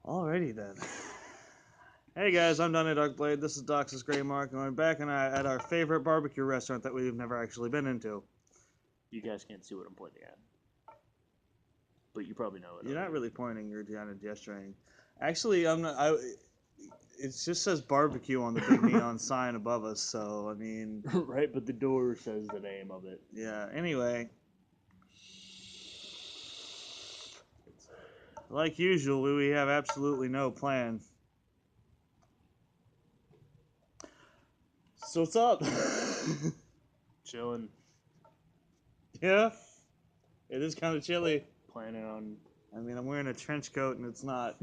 Alrighty then. Hey guys, I'm Donny Darkblade. This is Doxus Mark, and we're back at our favorite barbecue restaurant that we've never actually been into. You guys can't see what I'm pointing at, but you probably know it. You're not really pointing, you're kind of gesturing. Actually, I'm not. It just says barbecue on the big neon sign above us, so I mean. Right, but the door says the name of it. Yeah. Anyway. Like usual, we have absolutely no plan. So what's up? Chilling. Yeah? It is kind of chilly. Planning on. I mean, I'm wearing a trench coat and it's not.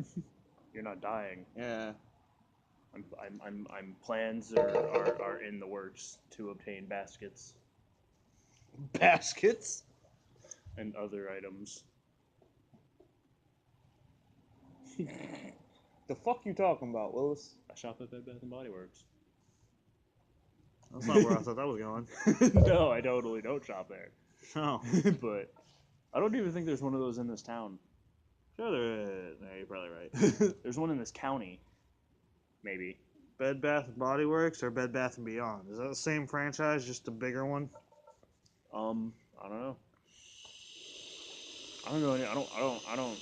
You're not dying. Yeah. I'm plans are in the works to obtain baskets. Baskets? And other items. The fuck you talking about, Willis? I shop at Bed Bath & Body Works. That's not where I thought that was going. No, I totally don't shop there. Oh. But I don't even think there's one of those in this town. Sure there is. No, you're probably right. There's one in this county. Maybe. Bed Bath & Body Works or Bed Bath & Beyond? Is that the same franchise, just a bigger one? I don't know. I don't know.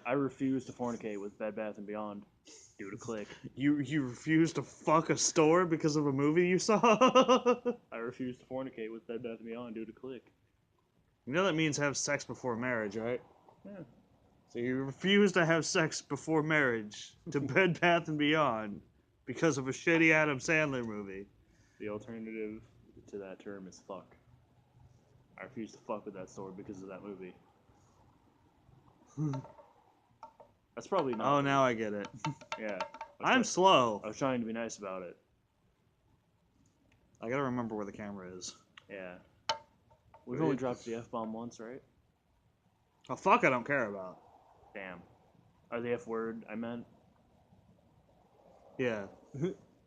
I refuse to fornicate with Bed Bath & Beyond due to click. You refuse to fuck a store because of a movie you saw? I refuse to fornicate with Bed Bath & Beyond due to click. You know that means have sex before marriage, right? Yeah. So you refuse to have sex before marriage to Bed Bath & Beyond because of a shitty Adam Sandler movie. The alternative to that term is fuck. I refuse to fuck with that store because of that movie. That's probably not. Oh, now I get it. Yeah. I'm slow. I was trying to be nice about it. I gotta remember where the camera is. Yeah. We've only dropped the F-bomb once, right? Oh, fuck I don't care about. Damn. Or the F word, I meant. Yeah.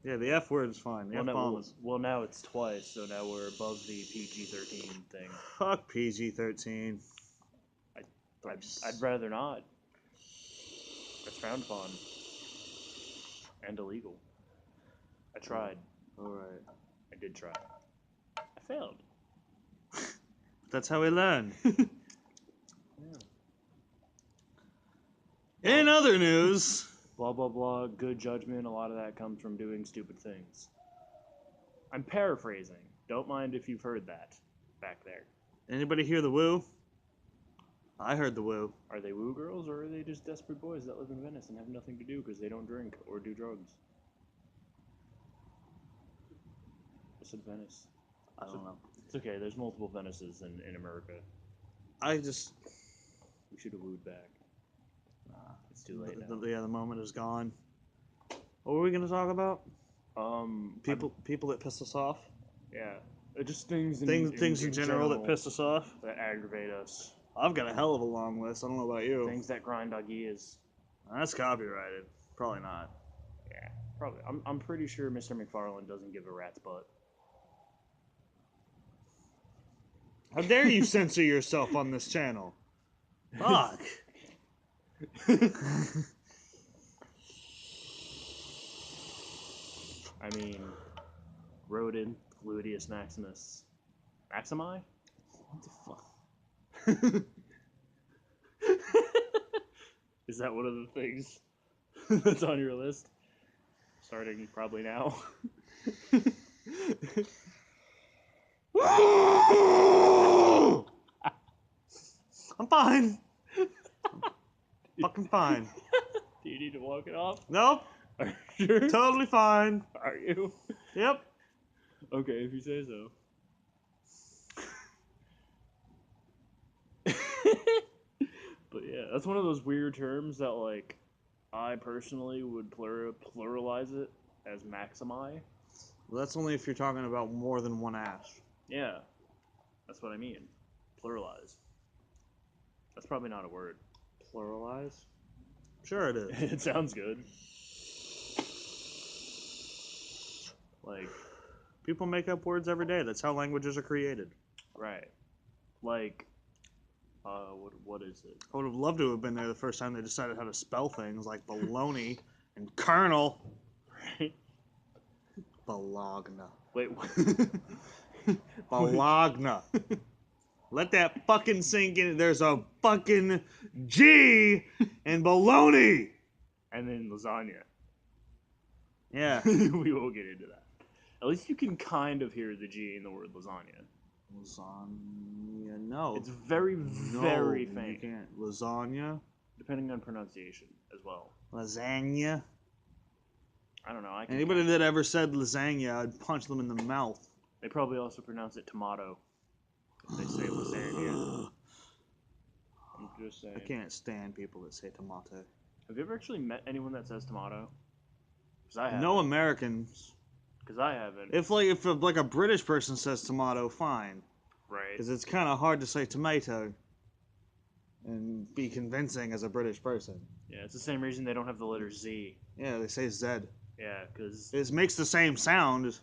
Yeah, the F word is fine. The F-bomb is... Well, now it's twice, so now we're above the PG-13 thing. Fuck PG-13. I'd rather not. That's frowned upon. And illegal. I tried. Alright. I did try. I failed. That's how we learn. Yeah. In other news... Blah, blah, blah, good judgment, a lot of that comes from doing stupid things. I'm paraphrasing. Don't mind if you've heard that back there. Anybody hear the woo? I heard the woo. Are they woo girls, or are they just desperate boys that live in Venice and have nothing to do because they don't drink or do drugs? I said Venice. I don't know. It's okay, there's multiple Venices in America. I just... We should have wooed back. It's too late now. Yeah, the moment is gone. What were we gonna talk about? People that piss us off. Yeah, just things in general that piss us off, that aggravate us. I've got a hell of a long list. I don't know about you. Things that grind our gears. That's copyrighted. Probably not. Yeah, probably. I'm pretty sure Mr. McFarlane doesn't give a rat's butt. How dare you censor yourself on this channel? Fuck. I mean, rodent, gluteus maximus. Maximi? What the fuck? Is that one of the things that's on your list? Starting probably now. I'm fine. Fucking fine. Do you need to walk it off? Nope. Are you sure? Totally fine. Are you? Yep. Okay, if you say so. But yeah, that's one of those weird terms that, like, I personally would pluralize it as maximi. Well, that's only if you're talking about more than one ass. Yeah, that's what I mean. Pluralize. That's probably not a word. Pluralize? Sure it is. It sounds good. Like, people make up words every day. That's how languages are created. Right. Like, What is it? I would have loved to have been there the first time they decided how to spell things like baloney and colonel. Right? Bologna. Wait, what? Bologna. Let that fucking sink in. There's a fucking G in baloney. And then lasagna. Yeah. We won't get into that. At least you can kind of hear the G in the word lasagna. Lasagna. No. It's very, very No, faint. you can't. Lasagna. Depending on pronunciation as well. Lasagna. I don't know. Anybody that ever said lasagna, I'd punch them in the mouth. They probably also pronounce it tomato. If they say lasagna. I'm just saying. I can't stand people that say tomato. Have you ever actually met anyone that says tomato? Because I haven't. No Americans. Because I haven't. If a British person says tomato, fine. Right. Because it's kind of hard to say tomato and be convincing as a British person. Yeah, it's the same reason they don't have the letter Z. Yeah, they say Z. Yeah, because... It makes the same sound.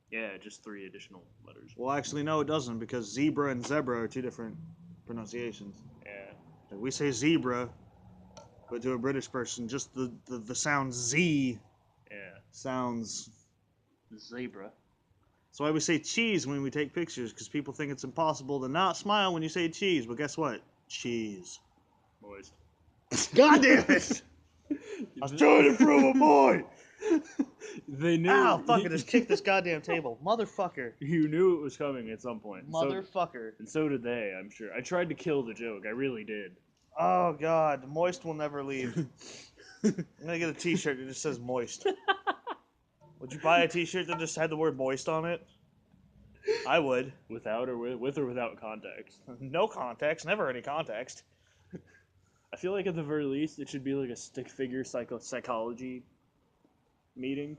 Yeah, just 3 additional letters. Well, actually, no, it doesn't, because zebra and zebra are 2 different pronunciations. Yeah. Like, we say zebra, but to a British person, just the sound Z sounds... Zebra. That's why we say cheese when we take pictures, because people think it's impossible to not smile when you say cheese. But guess what? Cheese. Moist. God damn it! I was trying to prove a point! They knew. Ow, fuck, I just kicked this goddamn table. Motherfucker. You knew it was coming at some point. Motherfucker. And so did they, I'm sure. I tried to kill the joke. I really did. Oh, God. Moist will never leave. I'm gonna get a t-shirt that just says moist. Would you buy a t-shirt that just had the word moist on it? I would. With or without context. No context. Never any context. I feel like at the very least, it should be like a stick figure psychology meeting.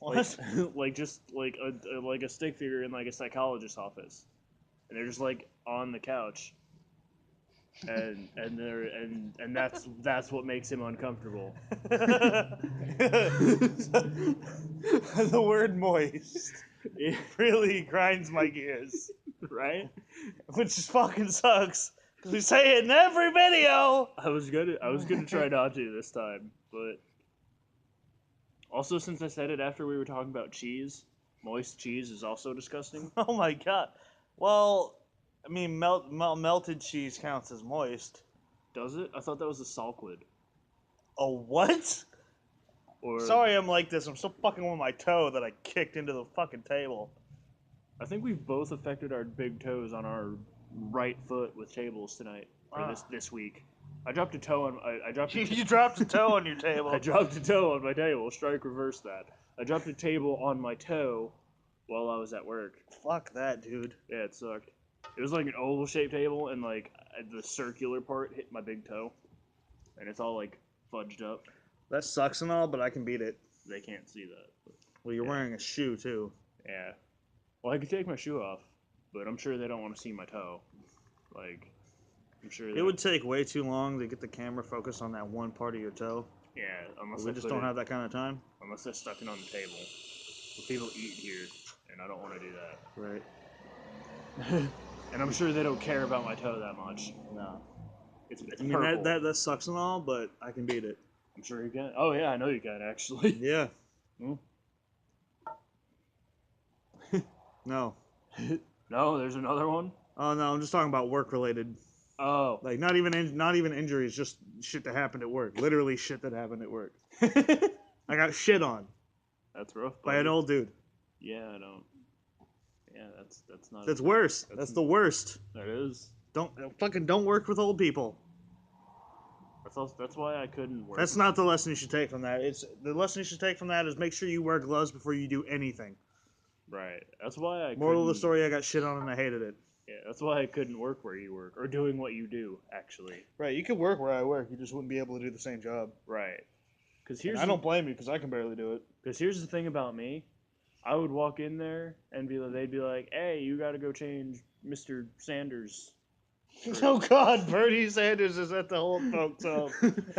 What? Like just like a stick figure in like a psychologist's office, and they're just like on the couch, and that's what makes him uncomfortable. The word moist It really grinds my gears, right? which fucking sucks because we say it in every video. I was gonna try not to this time, but also since I said it after we were talking about cheese, moist cheese is also disgusting. Oh my god. Well, I mean, melted cheese counts as moist. Does it? I thought that was a salquid. A what? Or Sorry I'm like this. I'm so fucking with my toe that I kicked into the fucking table. I think we've both affected our big toes on our right foot with tables tonight or this week. I dropped a toe on. I dropped. You dropped a toe on your table. I dropped a toe on my table. Strike reverse that. I dropped a table on my toe while I was at work. Fuck that, dude. Yeah, it sucked. It was like an oval shaped table, and like the circular part hit my big toe, and it's all like fudged up. That sucks and all, but I can beat it. They can't see that. But, Well, you're wearing a shoe too. yeah. Well, I could take my shoe off, but I'm sure they don't want to see my toe. Like, I'm sure It would take way too long to get the camera focused on that one part of your toe. Yeah, unless We just don't have that kind of time. Unless I stuck it on the table. But people eat here, and I don't want to do that. Right. And I'm sure they don't care about my toe that much. No. It's I mean, purple. that sucks and all, but I can beat it. I'm sure you can. Oh yeah, I know you can actually. Yeah. Hmm? No. No, there's another one. Oh no, I'm just talking about work related. Oh. Like not even injuries, just shit that happened at work. Literally shit that happened at work. I got shit on That's rough. by an old dude. Yeah, I don't. Yeah, that's not. That's worse. That's the worst. That is. Don't work with old people. That's why I couldn't work. That's not the lesson you should take from that. It's the lesson you should take from that is make sure you wear gloves before you do anything. Right. That's why I. Moral of the story: I got shit on and I hated it. Yeah, that's why I couldn't work where you work or doing what you do. Actually. Right. You could work where I work. You just wouldn't be able to do the same job. Right. Because I don't blame you because I can barely do it. Because here's the thing about me, I would walk in there and they'd be like, "Hey, you got to go change Mr. Sanders." Oh God, Bernie Sanders is at the old folks' home.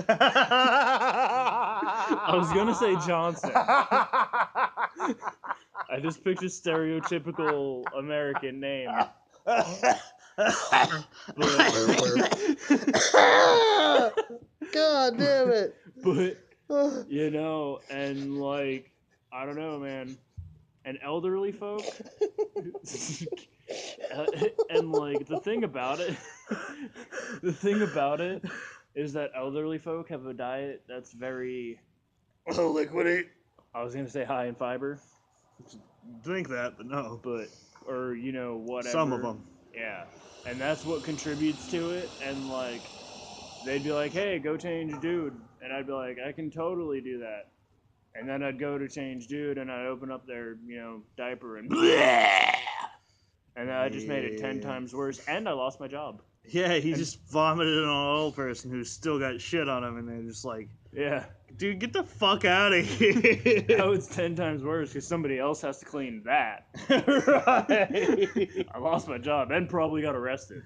I was gonna say Johnson. I just picked a stereotypical American name. I God damn it. But, you know, and like, I don't know, man. And elderly folk, and like the thing about it is that elderly folk have a diet that's very, Oh, liquidate. I was gonna say high in fiber, Drink that, but no. but or you know whatever. Some of them. Yeah, and that's what contributes to it. And like they'd be like, "Hey, go change, dude," and I'd be like, "I can totally do that." And then I'd go to change, dude, and I'd open up their diaper and and then I just made it 10 times worse, and I lost my job. Yeah, he just vomited on an old person who's still got shit on him, and they're just like, yeah, dude, get the fuck out of here. Now it's 10 times worse because somebody else has to clean that. Right. I lost my job and probably got arrested.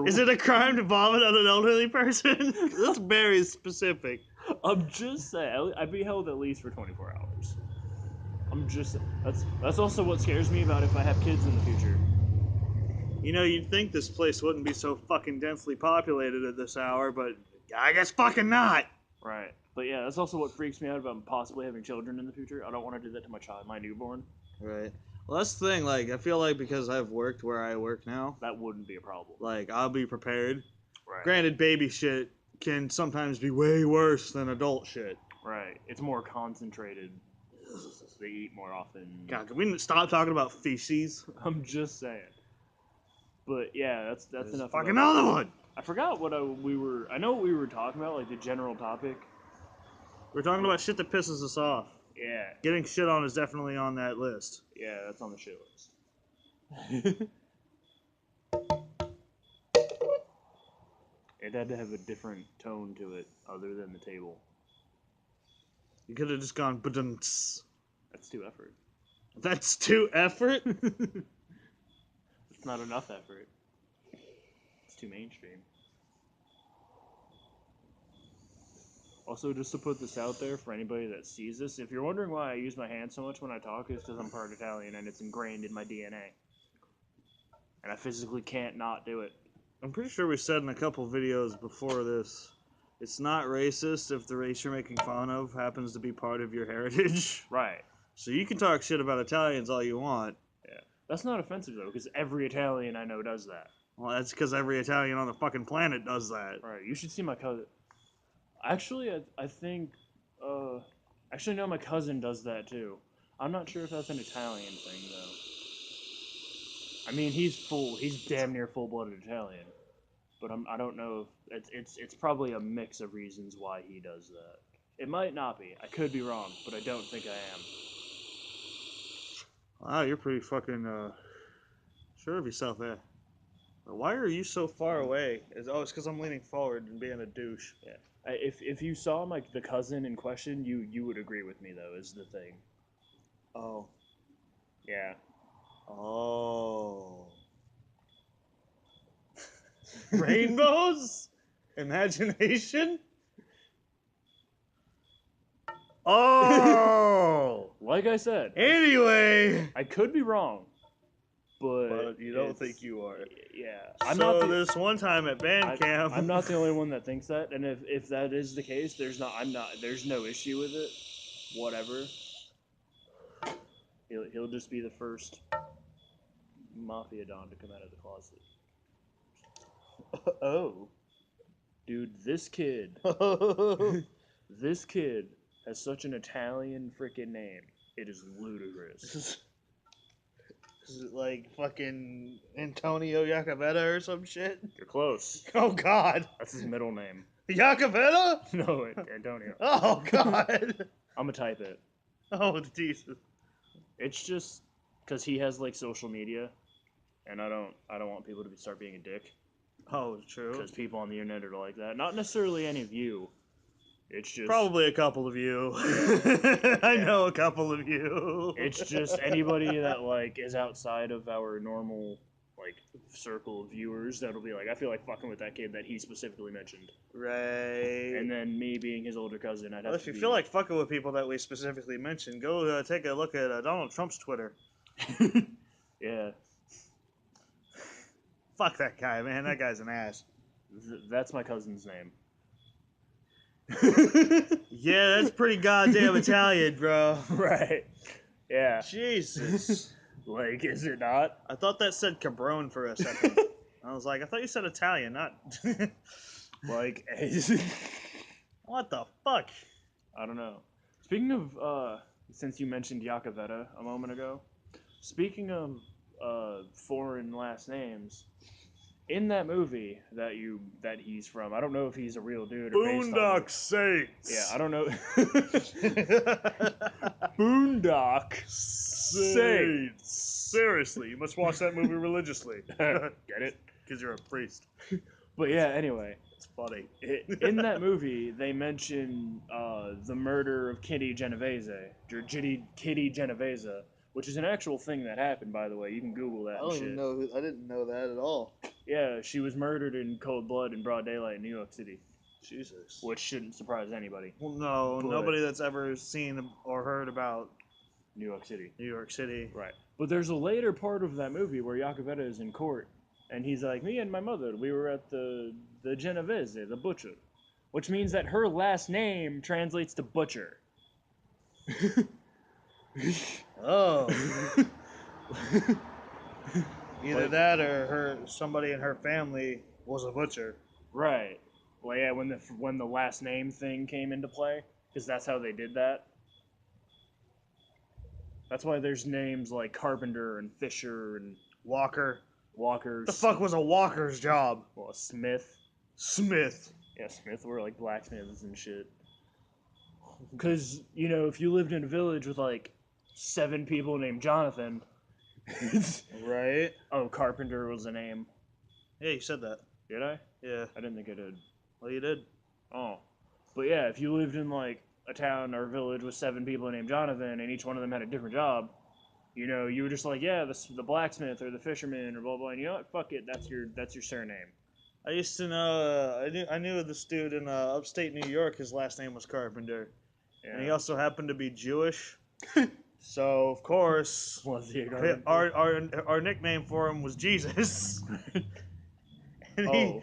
Is it a crime to vomit on an elderly person? That's very specific. I'm just saying, I'd be held at least for 24 hours. That's also what scares me about if I have kids in the future. You know, you'd think this place wouldn't be so fucking densely populated at this hour, but I guess fucking not. Right. But yeah, that's also what freaks me out about possibly having children in the future. I don't want to do that to my child, my newborn. Right. Well, that's the thing. Like, I feel like because I've worked where I work now, that wouldn't be a problem. Like, I'll be prepared. Right. Granted, baby shit can sometimes be way worse than adult shit. Right. It's more concentrated. They eat more often. God, can we stop talking about feces? I'm just saying. But yeah, that's enough. Fucking another one. I forgot what we were. I know what we were talking about, like the general topic. We're talking about shit that pisses us off. Yeah. Getting shit on is definitely on that list. Yeah, that's on the shit list. It had to have a different tone to it other than the table. You could have just gone ba-dum-ts. That's too effort. That's too effort? It's not enough effort. It's too mainstream. Also, just to put this out there for anybody that sees this, if you're wondering why I use my hands so much when I talk, it's because I'm part Italian and it's ingrained in my DNA. And I physically can't not do it. I'm pretty sure we said in a couple videos before this, it's not racist if the race you're making fun of happens to be part of your heritage. Right. So you can talk shit about Italians all you want. Yeah. That's not offensive, though, because every Italian I know does that. Well, that's because every Italian on the fucking planet does that. Right. You should see my cousin. Actually, I think... actually, no, my cousin does that, too. I'm not sure if that's an Italian thing, though. I mean, he's damn near full-blooded Italian. But I don't know if... It's probably a mix of reasons why he does that. It might not be. I could be wrong, but I don't think I am. Wow, you're pretty fucking, sure of yourself there. Why are you so far away? It's because I'm leaning forward and being a douche. Yeah. If you saw the cousin in question, you would agree with me, though, is the thing. Oh. Yeah. Oh. Rainbows? Imagination? Oh! Like I said. Anyway! I could be wrong. But you don't think you are. Yeah. This one time at band camp... I'm not the only one that thinks that, and if that is the case, there's no issue with it. Whatever. He'll just be the first Mafia Don to come out of the closet. Oh. Dude, this kid has such an Italian freaking name. It is ludicrous. Is it like fucking Antonio Iacovetta or some shit? You're close. Oh, God. That's his middle name. Iacovetta? No, Antonio. Oh, God. I'm gonna type it. Oh, Jesus. It's just because he has social media, and I don't want people to start being a dick. Oh, true. Because people on the internet are like that. Not necessarily any of you. It's just probably a couple of you. I know a couple of you. It's just anybody that is outside of our normal circle of viewers that'll be like, I feel like fucking with that kid that he specifically mentioned. Right. And then me being his older cousin, I'd have if you feel like fucking with people that we specifically mentioned, go take a look at Donald Trump's Twitter. Yeah. Fuck that guy, man. That guy's an ass. That's my cousin's name. Yeah, that's pretty goddamn Italian, bro. Right. Yeah. Jesus. Like, is it not? I thought that said cabron for a second. I was like, I thought you said Italian, not... Like, What the fuck? I don't know. Speaking of, since you mentioned Yakavetta a moment ago, speaking of foreign last names, in that movie that he's from, I don't know if he's a real dude or based on... Boondock Saints. Yeah, I don't know. Boondock Saints. Seriously, you must watch that movie religiously. Get it? Because you're a priest. But yeah, anyway. It's funny. In that movie, they mention the murder of Kitty Genovese, or Kitty Genovese, which is an actual thing that happened, by the way. You can Google that. I didn't know that at all. Yeah, she was murdered in cold blood in broad daylight in New York City. Jesus. Which shouldn't surprise anybody. Well, no, But- nobody that's ever seen or heard about New York City. New York City. Right. But there's a later part of that movie where Yakavetta is in court, and he's like, me and my mother, we were at the Genovese, the butcher. Which means that her last name translates to butcher. Oh. Either that or somebody in her family was a butcher. Right. Well, yeah, when the last name thing came into play, because that's how they did that. That's why there's names like Carpenter and Fisher and Walker. Walker. The fuck was a walker's job? Well, Smith. Smith. Yeah, Smith were like blacksmiths and shit. Because, you know, if you lived in a village with like 7 people named Jonathan. Right. Oh, Carpenter was a name. Yeah, you said that. Did I? Yeah. I didn't think I did. Well, you did. Oh. But yeah, if you lived in like a town or a village with 7 people named Jonathan and each one of them had a different job, you know, you were just like, yeah, the blacksmith or the fisherman or blah blah. And you know what? Fuck it. That's your surname. I used to know. I knew this dude in upstate New York. His last name was Carpenter, Yeah. and he also happened to be Jewish. So of course, Was he a our nickname for him was Jesus. And Oh.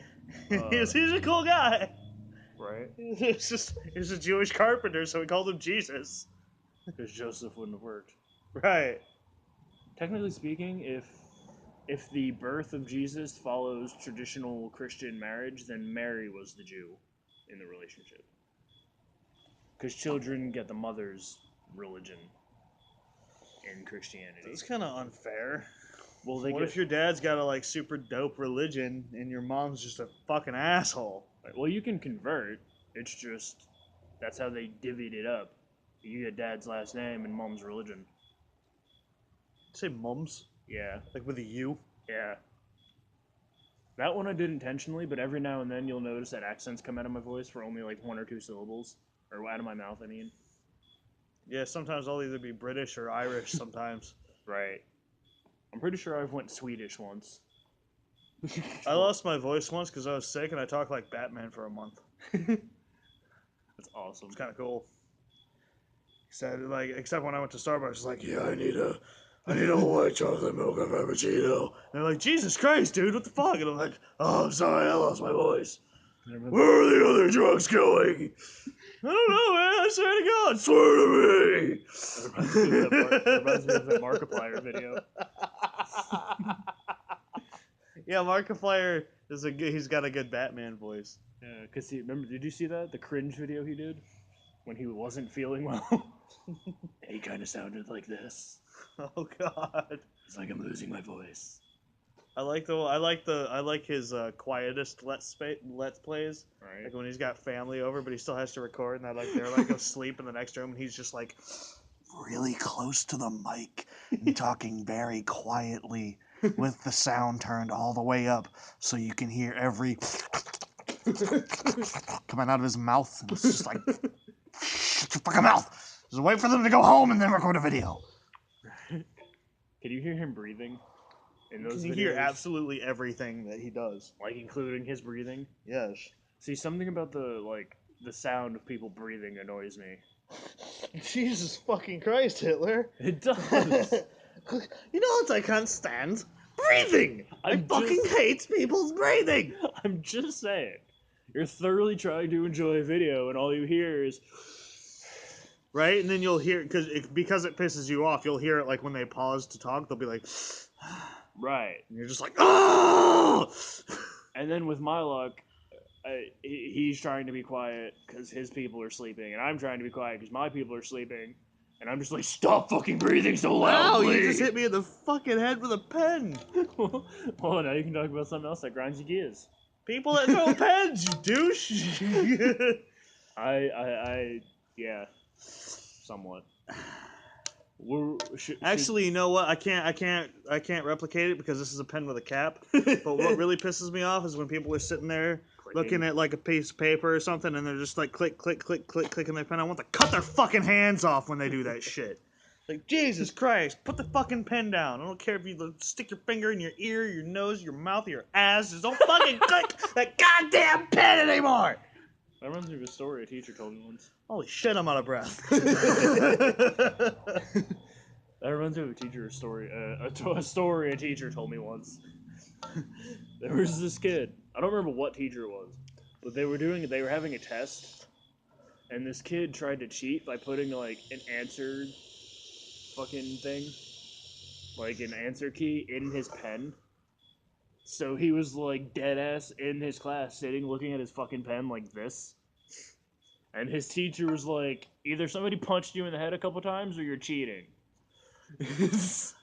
he's a cool guy. Right? He's a Jewish carpenter, so we called him Jesus. Because Joseph wouldn't have worked. Right. Technically speaking, if the birth of Jesus follows traditional Christian marriage, then Mary was the Jew in the relationship. Because children get the mother's religion in Christianity. It's kind of unfair. Well, What if your dad's got a like super dope religion and your mom's just a fucking asshole? Well, you can convert. It's just that's how they divvied it up. You get dad's last name and mom's religion. Say mums, Yeah, like with a U. yeah. That one I did intentionally, but every now and then you'll notice that accents come out of my voice for only like 1 or 2 syllables, or out of my mouth. I mean. Yeah, sometimes I'll either be British or Irish. Sometimes. Right. I'm pretty sure I've went Swedish once. I lost my voice once because I was sick and I talked like Batman for a month. That's awesome. It's kind of cool. Except when I went to Starbucks, it's like, yeah, I need a white chocolate mocha frappuccino. And they're like, Jesus Christ, dude, what the fuck? And I'm like, oh, I'm sorry, I lost my voice. Where are the other drugs going? I don't know, man. I swear to God, swear to me. That reminds me of that Markiplier video. Yeah, Markiplier he's got a good Batman voice. Yeah, cause did you see that? The cringe video he did? When he wasn't feeling well? He kind of sounded like this. Oh God. It's like I'm losing my voice. I like his quietest let's plays. Right. Like when he's got family over, but he still has to record, and they're like asleep in the next room, and he's just like really close to the mic and talking very quietly with the sound turned all the way up, so you can hear every coming out of his mouth. And it's just like, shut your fucking mouth. Just wait for them to go home and then record a video. Can you hear him breathing? In those Can you hear absolutely everything that he does? Like including his breathing? Yes. See, something about the sound of people breathing annoys me. Jesus fucking Christ, Hitler. It does. You know what I can't stand? breathing. I I'm fucking just- hate people's breathing. I'm just saying. You're thoroughly trying to enjoy a video, and all you hear is... Right? And then you'll hear, because it pisses you off, you'll hear it like when they pause to talk, they'll be like, Right. and you're just like, oh! And then with my luck, he's trying to be quiet because his people are sleeping, and I'm trying to be quiet because my people are sleeping. And I'm just like, stop fucking breathing so loudly! Wow, you just hit me in the fucking head with a pen. Well, now you can talk about something else that grinds your gears. People that throw pens, you douche. Yeah, somewhat. Actually, you know what? I can't replicate it because this is a pen with a cap. But what really pisses me off is when people are sitting there looking at like a piece of paper or something, and they're just like click, click, click, click, clicking their pen. I want to cut their fucking hands off when they do that shit. Like, Jesus Christ, put the fucking pen down. I don't care if you stick your finger in your ear, your nose, your mouth, your ass. Just don't fucking click that goddamn pen anymore. That reminds me of a story a teacher told me once. Holy shit, I'm out of breath. That reminds me of a story a teacher told me once. There was this kid. I don't remember what teacher it was, but they were having a test, and this kid tried to cheat by putting like an answer fucking thing, like an answer key in his pen. So he was like dead ass in his class, sitting looking at his fucking pen like this. And his teacher was like, either somebody punched you in the head a couple times or you're cheating.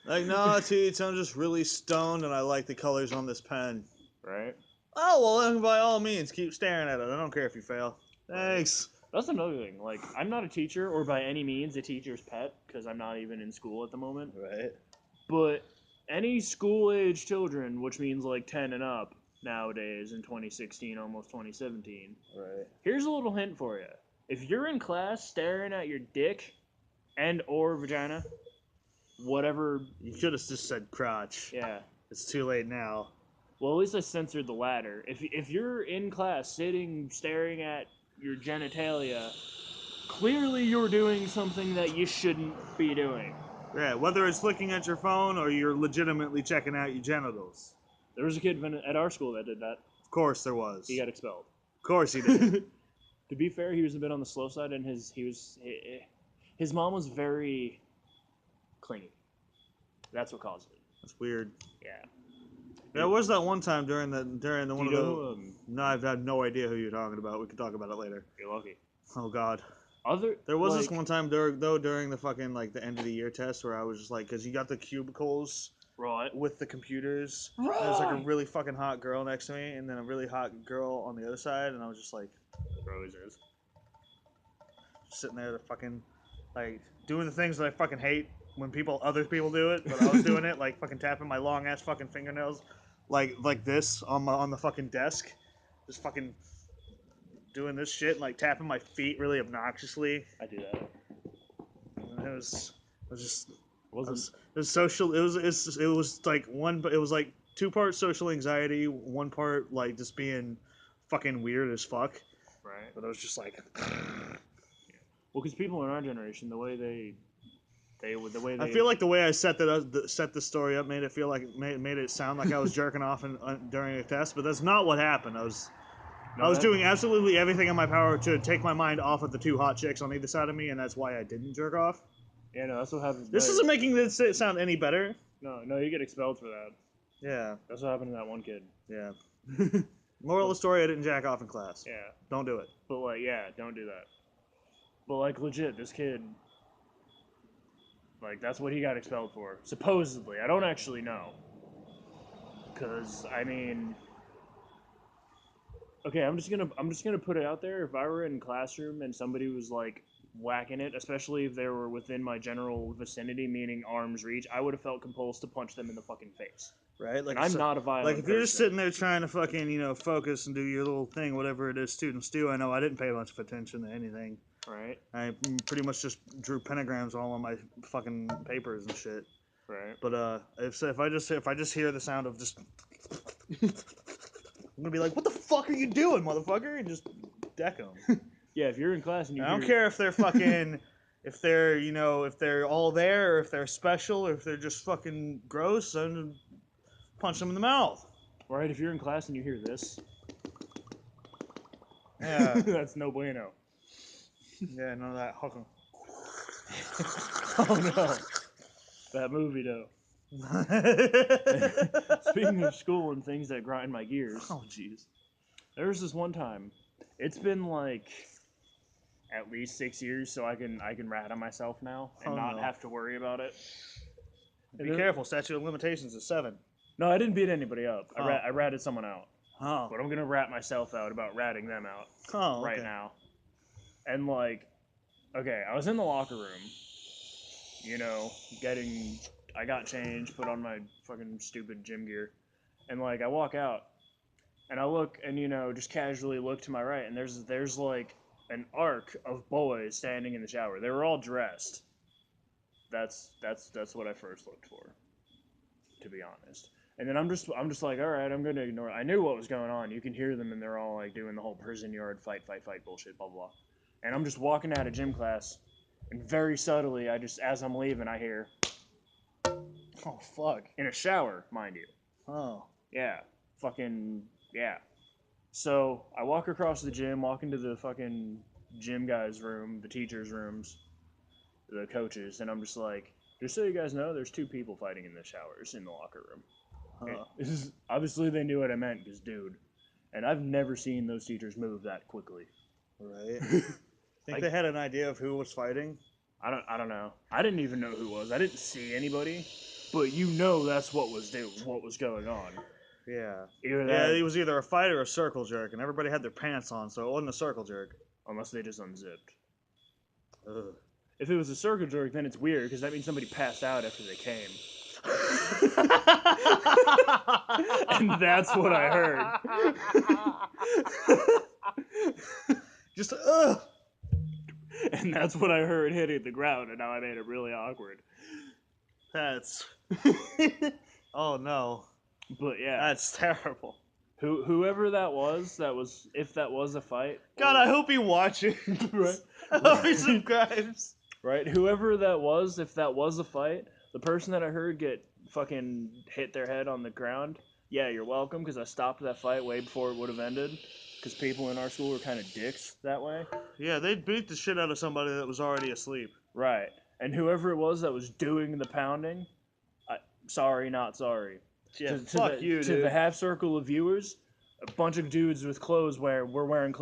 Like, no, Teach, I'm just really stoned and I like the colors on this pen. Right? Oh, well, then by all means, keep staring at it. I don't care if you fail. Thanks. That's another thing. Like, I'm not a teacher or by any means a teacher's pet because I'm not even in school at the moment. Right. But any school-age children, which means like 10 and up nowadays in 2016, almost 2017. Right. Here's a little hint for you. If you're in class staring at your dick and or vagina, whatever... You should have just said crotch. Yeah. It's too late now. Well, at least I censored the latter. If you're in class sitting staring at your genitalia, clearly you're doing something that you shouldn't be doing. Yeah, whether it's looking at your phone or you're legitimately checking out your genitals. There was a kid at our school that did that. Of course there was. He got expelled. Of course he did. To be fair, he was a bit on the slow side, and his mom was very clingy. That's what caused it. That's weird. Yeah. There was that one time during the one of know, the. No, I've had no idea who you're talking about. We can talk about it later. You're lucky. Oh God. There was this one time during the fucking like the end of the year test where I was just like, because you got the cubicles right with the computers. Right. And there's like a really fucking hot girl next to me, and then a really hot girl on the other side, and I was just like, there always is. Sitting there, fucking like doing the things that I fucking hate when other people do it, but I was doing it, like fucking tapping my long ass fucking fingernails, like this on the fucking desk, just fucking doing this shit, and like tapping my feet really obnoxiously. I do that. And it was social. It was like it was like 2-part social anxiety, 1 part like just being fucking weird as fuck. Right. But I was just like, well, because people in our generation, the way they I feel like the way I set the story up made it sound like I was jerking off during a test, but that's not what happened. I was doing absolutely everything in my power to take my mind off of the 2 hot chicks on either side of me, and that's why I didn't jerk off. Yeah, no, that's what happens. This isn't making this sound any better. No, you get expelled for that. Yeah. That's what happened to that one kid. Yeah. Moral of the story: I didn't jack off in class. Yeah. Don't do it. But like, yeah, don't do that. But like, legit, this kid, like, that's what he got expelled for. Supposedly, I don't actually know. Cause I mean, okay, I'm just gonna put it out there. If I were in classroom and somebody was like whacking it, especially if they were within my general vicinity, meaning arm's reach, I would have felt compulsed to punch them in the fucking face. Right? Like I'm not a violent Like if you're just person. sitting there trying to fucking, focus and do your little thing, whatever it is students do. I know I didn't pay much attention to anything. Right. I pretty much just drew pentagrams all on my fucking papers and shit. Right. But if I just hear the sound of just I'm gonna be like, what the fuck are you doing, motherfucker? And just deck them. Yeah, if you're in class and you I don't care if they're fucking, if they're all there, or if they're special, or if they're just fucking gross. punch them in the mouth. Right, if you're in class and you hear this, Yeah. that's no bueno. Yeah, none of that. Hucking. Oh no, that movie though. Speaking of school and things that grind my gears, Oh jeez. there was this one time. It's been like at least 6 years, so I can rat on myself now and not have to worry about it. Be careful. Statute of limitations is 7. No, I didn't beat anybody up. Oh. I ratted someone out. Oh. But I'm gonna rat myself out about ratting them out right Okay. now. And like, okay, I was in the locker room, you know, I got changed, put on my fucking stupid gym gear, and like I walk out, and I look, and you know, just casually look to my right, and there's like an arc of boys standing in the shower. They were all dressed. That's what I first looked for, to be honest. And then I'm just like, all right, I'm gonna ignore it. I knew what was going on. You can hear them, and they're all like doing the whole prison yard fight bullshit, blah blah. And I'm just walking out of gym class, and very subtly, as I'm leaving, I hear, Oh fuck. in a shower, mind you. Oh. Yeah, fucking yeah. So I walk across the gym, walk into the fucking gym guys' room, the teachers' rooms, the coaches, and I'm just like, just so you guys know, there's 2 people fighting in the showers in the locker room. This is obviously they knew what I meant, because dude, and I've never seen those teachers move that quickly. Right. Think they had an idea of who was fighting? I don't know. I didn't even know who it was. I didn't see anybody, but you know that's what was going on. Yeah. Either Yeah, that, he was either a fighter or a circle jerk, and everybody had their pants on, so it wasn't a circle jerk. unless they just unzipped. Ugh. If it was a circle jerk, then it's weird because that means somebody passed out after they came. And that's what I heard. Just And that's what I heard hitting the ground, and now I made it really awkward. That's. Oh no. But yeah, That's terrible. whoever that was, if that was a fight. God, I hope he watches. Right. I hope he subscribes. Right, whoever that was, if that was a fight, the person that I heard get fucking hit their head on the ground, yeah, you're welcome, because I stopped that fight way before it would have ended, because people in our school were kind of dicks that way. Yeah, they'd beat the shit out of somebody that was already asleep. Right, and whoever it was that was doing the pounding, sorry, not sorry. Yeah, fuck you, dude. To the half circle of viewers, a bunch of dudes with clothes were wearing clothes